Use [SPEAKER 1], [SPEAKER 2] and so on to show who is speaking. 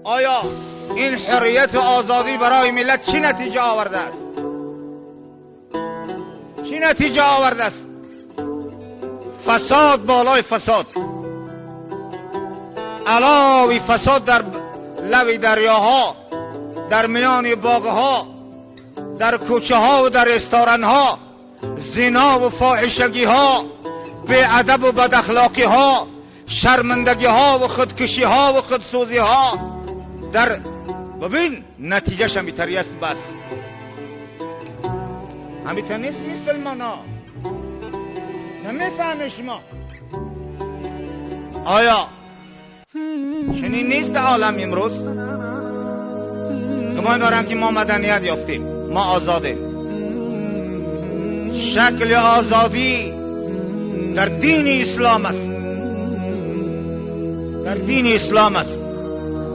[SPEAKER 1] آیا این حریت و آزادی برای ملت چی نتیجه آورده است؟ چی نتیجه آورده است؟ فساد بالای فساد، علاوه فساد در لب دریاها، در میان باغها، در کوچه ها و در رستوران ها، زنا و فاحشگی ها، بی‌ادب و بد اخلاقی ها، شرمندگی ها و خودکشی ها و خودسوزی ها. در ببین نتیجهش هم بیتری است. بس همیتر نیست مسلمان ها، نمیفهمه شما؟ آیا چنین نیست عالم امروز؟ گمان دارم که ما مدنیت یافتیم، ما آزادیم. شکل آزادی در دین اسلام است، در دین اسلام است.